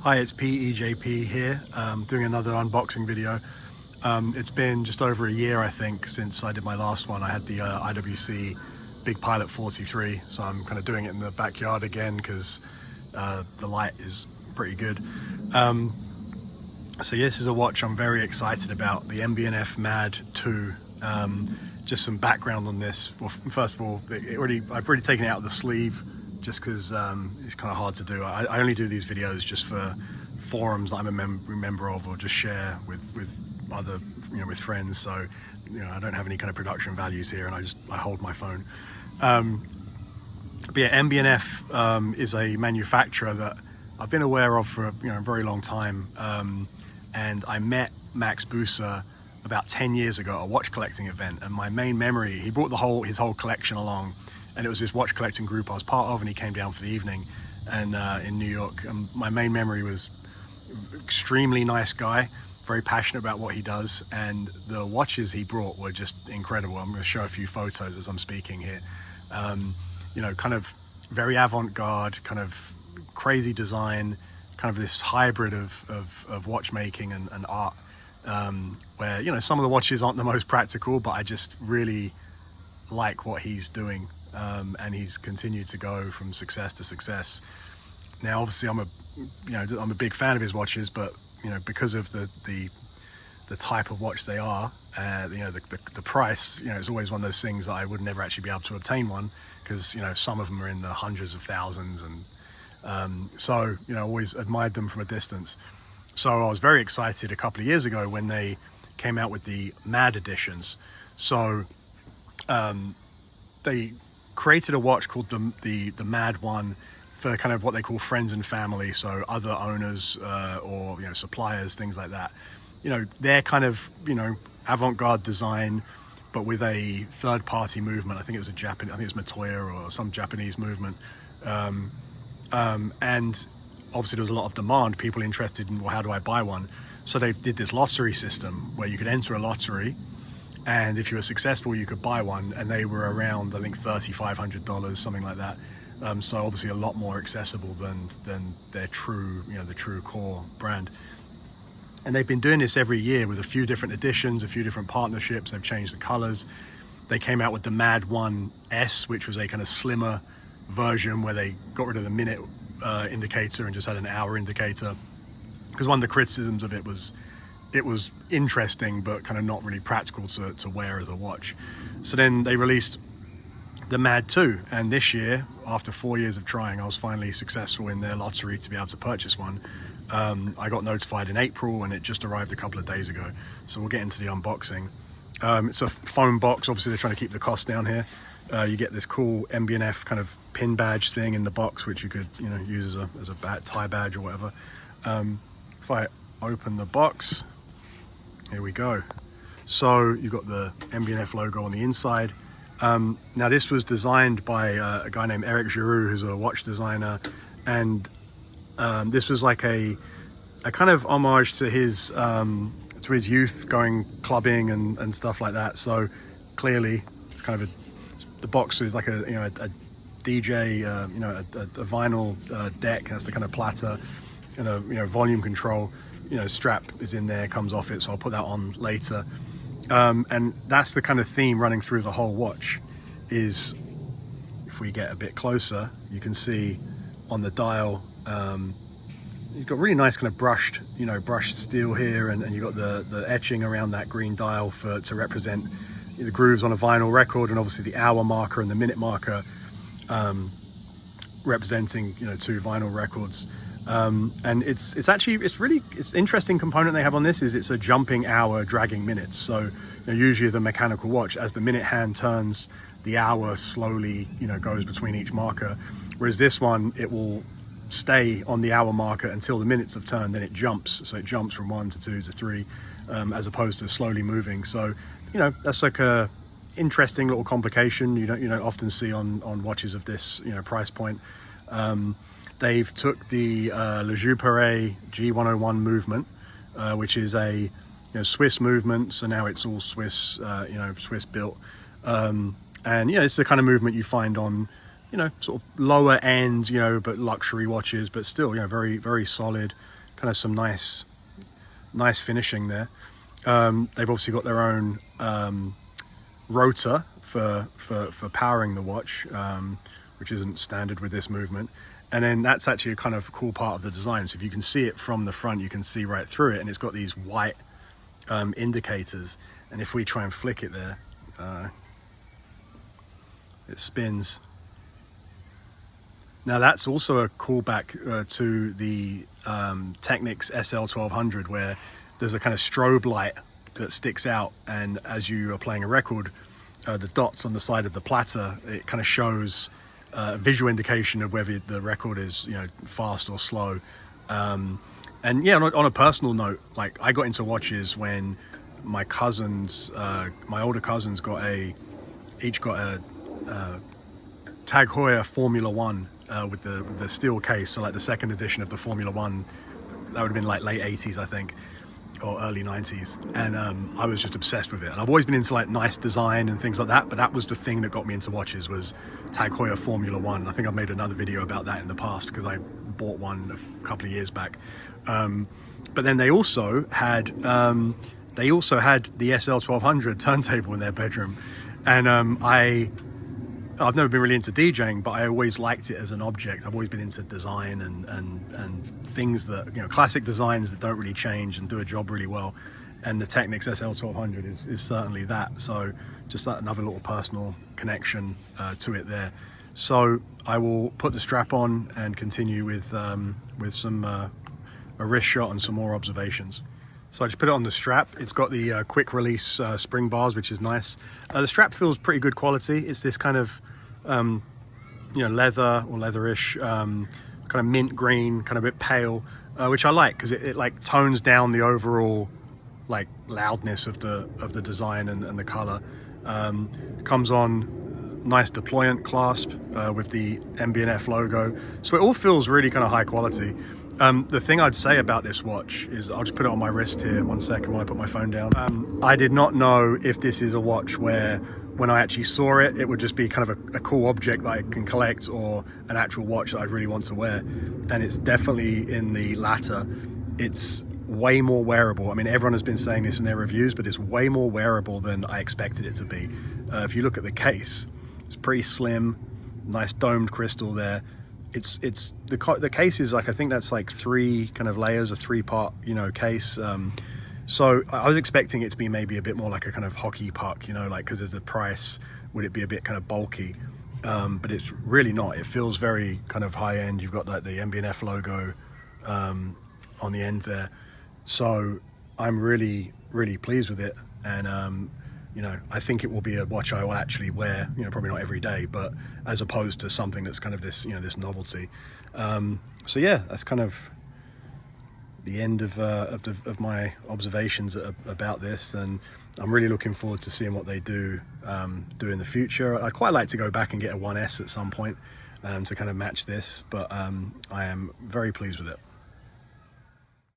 Hi, it's PEJP here, doing another unboxing video. It's been just over a year, I think, since I did my last one. I had the IWC Big Pilot 43, so I'm kind of doing it in the backyard again because the light is pretty good. So yeah, this is a watch I'm very excited about, the MB&F MAD 2. Just some background on this. Well, first of all, I've already taken it out of the sleeve, just because it's kind of hard to do. I only do these videos just for forums that I'm a member of, or just share with other, with friends. So, I don't have any kind of production values here, and I hold my phone. But yeah, MB&F is a manufacturer that I've been aware of for a very long time, and I met Max Buser about 10 years ago at a watch collecting event, and my main memory, he brought his whole collection along. And it was this watch collecting group I was part of, and he came down for the evening and in New York. And my main memory was extremely nice guy, very passionate about what he does, and the watches he brought were just incredible. I'm going to show a few photos as I'm speaking here. Kind of very avant-garde, kind of crazy design, kind of this hybrid of watchmaking and art, where some of the watches aren't the most practical, but I just really like what he's doing. And he's continued to go from success to success. Now, obviously, I'm a big fan of his watches, but because of the type of watch they are, the price, it's always one of those things that I would never actually be able to obtain one, because some of them are in the hundreds of thousands, and so always admired them from a distance. So I was very excited a couple of years ago when they came out with the MAD editions. So they created a watch called the MAD one for kind of what they call friends and family, so other owners or suppliers, things like that. They're kind of avant-garde design, but with a third-party movement. I think it was I think it's Matoya or some Japanese movement, and obviously there was a lot of demand, people interested in, well, how do I buy one? So they did this lottery system where you could enter a lottery, and if you were successful, you could buy one, and they were around, I think, $3,500, something like that. So obviously a lot more accessible than their true, the true core brand. And they've been doing this every year with a few different editions, a few different partnerships. They've changed the colors. They came out with the MAD 1S, which was a kind of slimmer version where they got rid of the minute indicator and just had an hour indicator. Because one of the criticisms of it was interesting, but kind of not really practical to wear as a watch. So then they released the MAD 2, and this year, after 4 years of trying, I was finally successful in their lottery to be able to purchase one. I got notified in April, and it just arrived a couple of days ago. So we'll get into the unboxing. It's a foam box. Obviously, they're trying to keep the cost down here. You get this cool MB&F kind of pin badge thing in the box, which you could use as a tie badge or whatever. If I open the box, here we go. So you've got the MB&F logo on the inside. Now this was designed by a guy named Eric Giroux, who's a watch designer, and this was like a kind of homage to his youth, going clubbing and stuff like that. So clearly it's kind of the box is like a DJ, a vinyl deck. That's the kind of platter, and a volume control. Strap is in there, comes off it, so I'll put that on later. And that's the kind of theme running through the whole watch. Is, if we get a bit closer, you can see on the dial, you've got really nice kind of brushed steel here, and you've got the etching around that green dial to represent the grooves on a vinyl record, and obviously the hour marker and the minute marker representing two vinyl records. And it's interesting component they have on this is it's a jumping hour, dragging minutes. So usually the mechanical watch, as the minute hand turns, the hour slowly goes between each marker, whereas this one, it will stay on the hour marker until the minutes have turned, then it jumps. So it jumps from 1 to 2 to 3, as opposed to slowly moving. So that's like a interesting little complication you don't often see on watches of this price point. They've took the Le Jouperet G101 movement, which is a Swiss movement, so now it's all Swiss, Swiss built, and it's the kind of movement you find on you know, sort of lower end, you know, but luxury watches, but still, you know, very, very solid, kind of some nice finishing there. They've obviously got their own rotor for powering the watch, which isn't standard with this movement. And then that's actually a kind of cool part of the design. So if you can see it from the front, you can see right through it, and it's got these white indicators. And if we try and flick it there, it spins. Now that's also a callback to the Technics SL1200, where there's a kind of strobe light that sticks out, and as you are playing a record, the dots on the side of the platter, it kind of shows a visual indication of whether the record is, you know, fast or slow. And yeah, on a personal note, like I got into watches when my cousins, my older cousins each got a Tag Heuer Formula One with the steel case, so like the second edition of the Formula One. That would have been like late 80s, I think, or early 90s, and I was just obsessed with it. And I've always been into like nice design and things like that, but that was the thing that got me into watches, was Tag Heuer Formula One. I think I've made another video about that in the past because I bought one a couple of years back. But then they also had the SL1200 turntable in their bedroom, and I've never been really into DJing, but I always liked it as an object. I've always been into design and things that, you know, classic designs that don't really change and do a job really well. And the Technics SL1200 is certainly that. So just that, another little personal connection to it there. So I will put the strap on and continue with some a wrist shot and some more observations. So I just put it on the strap. It's got the quick release spring bars, which is nice. The strap feels pretty good quality. It's this kind of, you know, leather or leatherish, kind of mint green, kind of a bit pale, which I like because it like tones down the overall like loudness of the design and the color. Comes on nice deployant clasp with the MB&F logo. So it all feels really kind of high quality. The thing I'd say about this watch is, I'll just put it on my wrist here, 1 second while I put my phone down. I did not know if this is a watch where, when I actually saw it, it would just be kind of a cool object that I can collect, or an actual watch that I'd really want to wear. And it's definitely in the latter. It's way more wearable. I mean, everyone has been saying this in their reviews, but it's way more wearable than I expected it to be. If you look at the case, it's pretty slim, nice domed crystal there. The case is like, I think that's like 3 kind of layers, a 3-part, you know, case. So I was expecting it to be maybe a bit more like a kind of hockey puck, you know, like, because of the price, would it be a bit kind of bulky? But it's really not. It feels very kind of high end. You've got like the MB&F logo on the end there. So I'm really, really pleased with it. And you know, I think it will be a watch I will actually wear, you know, probably not every day, but as opposed to something that's kind of this, you know, this novelty. So yeah, that's kind of the end of my observations about this, and I'm really looking forward to seeing what they do in the future. I'd quite like to go back and get a 1S at some point to kind of match this, but I am very pleased with it.